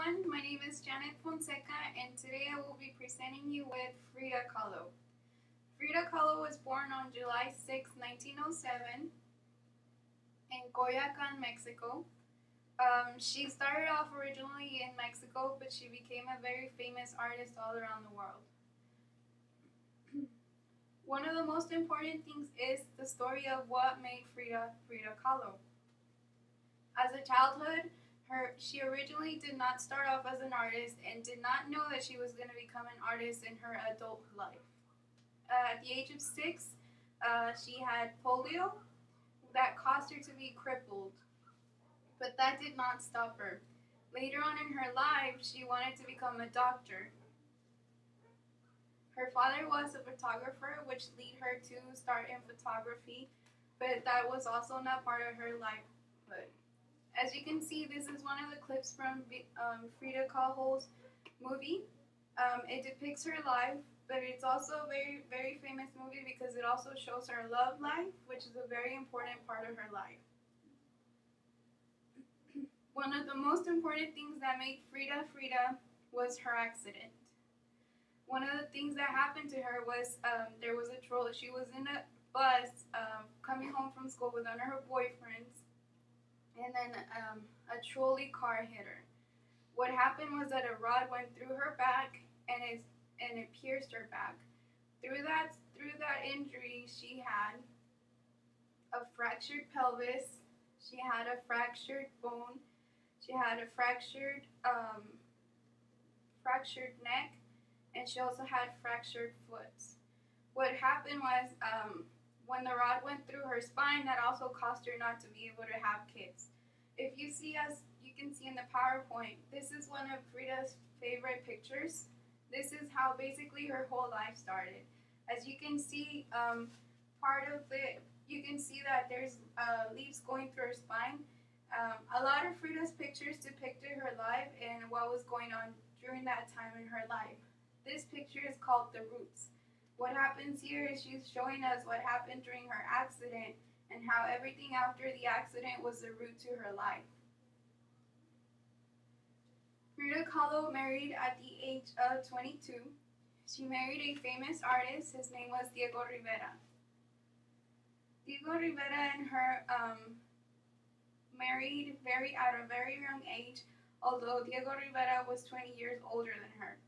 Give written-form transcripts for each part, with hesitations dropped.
everyone, my name is Janet Fonseca and today I will be presenting you with Frida Kahlo. Frida Kahlo was born on July 6, 1907 in Coyoacan, Mexico. She started off originally in Mexico, but she became a very famous artist all around the world. One of the most important things is the story of what made Frida Kahlo. As a childhood, she originally did not start off as an artist and did not know that she was going to become an artist in her adult life. At the age of 6, she had polio that caused her to be crippled, but that did not stop her. Later on in her life, she wanted to become a doctor. Her father was a photographer, which led her to start in photography, but that was also not part of her livelihood. As you can see, this is one of the clips from Frida Kahlo's movie. It depicts her life, but it's also a very, very famous movie because it also shows her love life, which is a very important part of her life. One of the most important things that made Frida was her accident. One of the things that happened to her was there was a troll. She was in a bus coming home from school with one of her boyfriends, and then a trolley car hit her. What happened was that a rod went through her back and it pierced her back. Through that injury, she had a fractured pelvis, she had a fractured bone, she had a fractured neck, and she also had fractured foot. What happened was when the rod went through her spine, that also caused her not to be able to have kids. If you see, as you can see in the PowerPoint, this is one of Frida's favorite pictures. This is how basically her whole life started. As you can see, you can see that there's leaves going through her spine. A lot of Frida's pictures depicted her life and what was going on during that time in her life. This picture is called The Roots. What happens here is she's showing us what happened during her accident and how everything after the accident was the root to her life. Frida Kahlo married at the age of 22. She married a famous artist. His name was Diego Rivera. Diego Rivera and her married at a very young age, although Diego Rivera was 20 years older than her.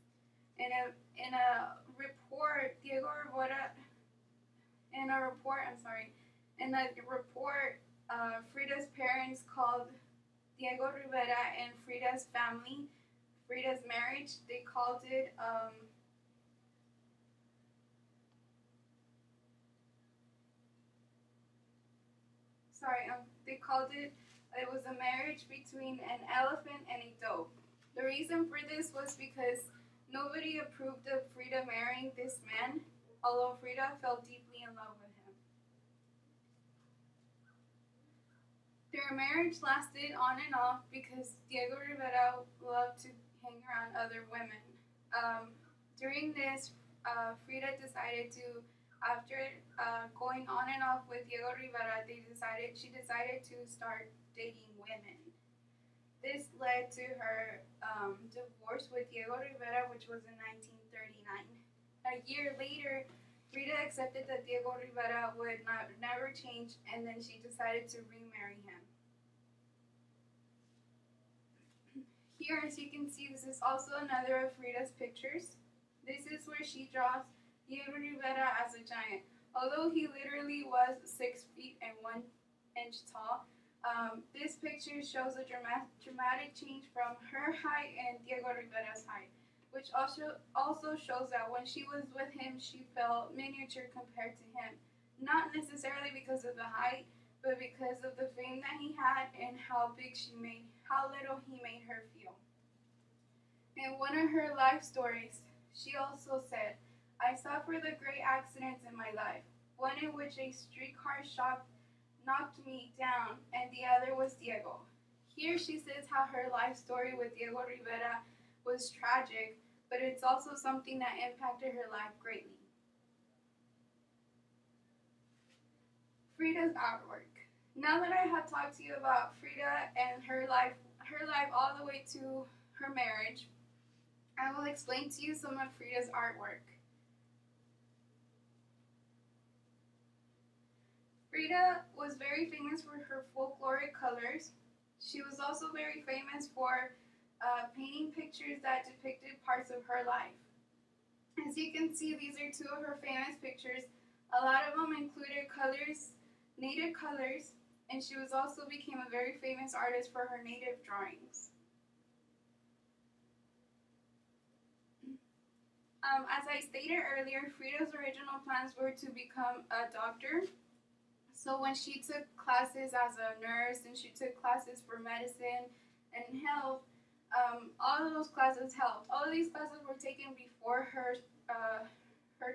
In a report, Frida's parents called Diego Rivera and Frida's family, Frida's marriage, they called it it was a marriage between an elephant and a doe. The reason for this was because nobody approved of Frida marrying this man, although Frida fell deeply in love with him. Their marriage lasted on and off because Diego Rivera loved to hang around other women. During this, Frida decided to, after going on and off with Diego Rivera, she decided to start dating women. This led to her divorce with Diego Rivera, which was in 1939. A year later, Frida accepted that Diego Rivera would never change, and then she decided to remarry him. Here, as you can see, this is also another of Frida's pictures. This is where she draws Diego Rivera as a giant. Although he literally was 6 feet and 1 inch tall, this picture shows a dramatic change from her height and Diego Rivera's height, which also shows that when she was with him, she felt miniature compared to him. Not necessarily because of the height, but because of the fame that he had and how little he made her feel. In one of her life stories, she also said, "I suffered the great accidents in my life, one in which a streetcar knocked me down, and the other was Diego." Here she says how her life story with Diego Rivera was tragic, but it's also something that impacted her life greatly. Frida's artwork. Now that I have talked to you about Frida and her life all the way to her marriage, I will explain to you some of Frida's artwork. Frida was very famous for her folkloric colors. She was also very famous for painting pictures that depicted parts of her life. As you can see, these are two of her famous pictures. A lot of them included colors, native colors, and she was also became a very famous artist for her native drawings. As I stated earlier, Frida's original plans were to become a doctor. So when she took classes as a nurse and she took classes for medicine and health, all of those classes helped. All of these classes were taken before her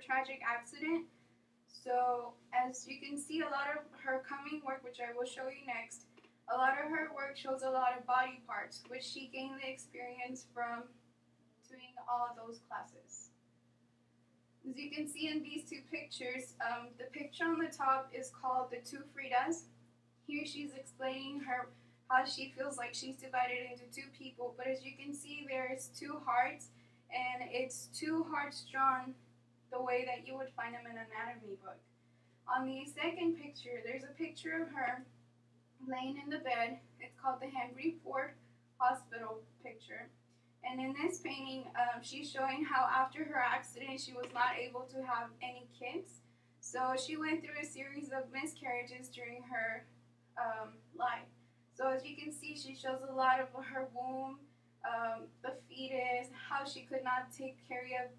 tragic accident. So as you can see, a lot of her coming work, which I will show you next, a lot of her work shows a lot of body parts, which she gained the experience from doing all of those classes. As you can see in these two pictures, the picture on the top is called The Two Fridas. Here she's explaining how she feels like she's divided into two people, but as you can see, there's two hearts, and it's two hearts drawn the way that you would find them in an anatomy book. On the second picture, there's a picture of her laying in the bed. It's called the Henry Ford Hospital picture. And in this painting, she's showing how after her accident, she was not able to have any kids. So she went through a series of miscarriages during her life. So as you can see, she shows a lot of her womb, the fetus, how she could not take care of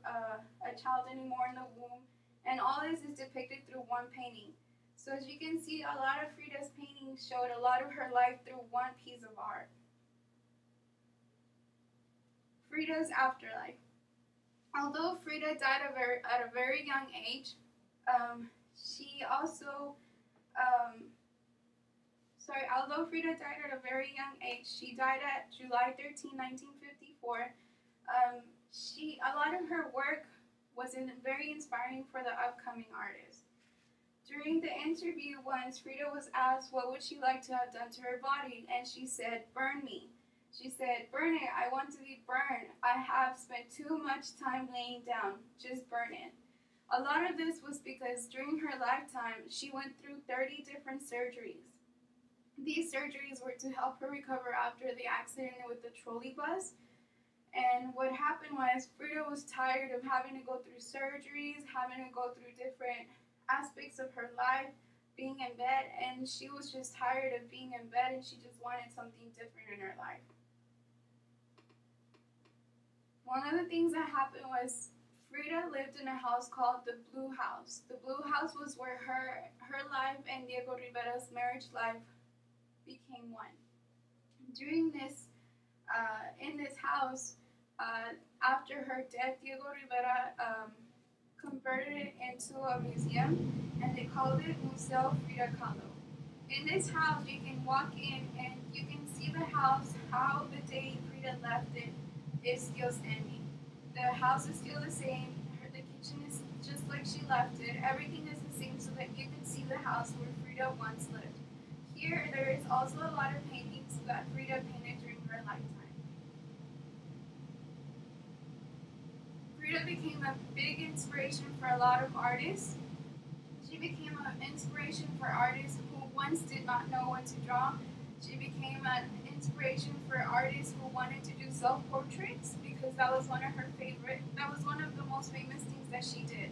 a child anymore in the womb. And all this is depicted through one painting. So as you can see, a lot of Frida's paintings showed a lot of her life through one piece of art. Frida's afterlife. Although Frida died at a very young age, although Frida died at a very young age, she died at July 13, 1954. A lot of her work was very inspiring for the upcoming artists. During the interview once, Frida was asked what would she like to have done to her body, and she said, "Burn me." She said, "Burn it, I want to be burned. I have spent too much time laying down. Just burn it." A lot of this was because during her lifetime, she went through 30 different surgeries. These surgeries were to help her recover after the accident with the trolley bus. And what happened was Frida was tired of having to go through surgeries, having to go through different aspects of her life, being in bed, and she was just tired of being in bed and she just wanted something different in her life. One of the things that happened was Frida lived in a house called the Blue House. The Blue House was where her life and Diego Rivera's marriage life became one. During this, in this house, after her death, Diego Rivera converted it into a museum, and they called it Museo Frida Kahlo. In this house, you can walk in and you can see the house, how the day Frida left it is still standing. The house is still the same. The kitchen is just like she left it. Everything is the same so that you can see the house where Frida once lived. Here, there is also a lot of paintings that Frida painted during her lifetime. Frida became a big inspiration for a lot of artists. She became an inspiration for artists who once did not know what to draw. She became an inspiration for artists who wanted to do self-portraits because that was one of the most famous things that she did.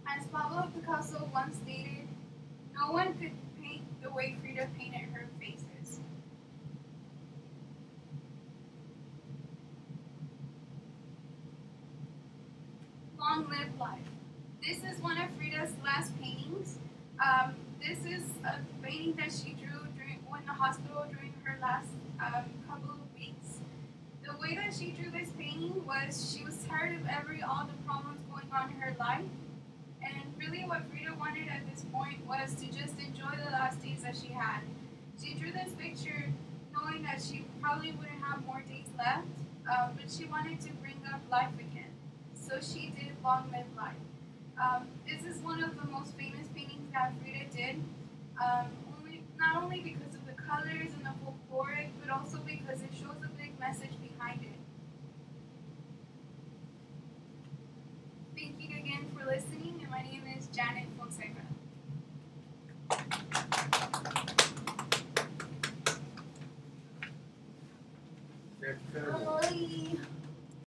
As Pablo Picasso once stated, no one could paint the way Frida painted her faces. Long Live Life. This is one of Frida's last paintings. This is a painting that she drew in the hospital during her last couple of weeks. The way that she drew this painting was she was tired of all the problems going on in her life. And really what Frida wanted at this point was to just enjoy the last days that she had. She drew this picture knowing that she probably wouldn't have more days left, but she wanted to bring up life again. So she did Long Live Life. This is one of the most famous paintings that Frida did, not only because of the colors and the folkloric, but also because it shows a big message behind Thank you again for listening, and my name is Janet Fonseca. Incredible. Bye.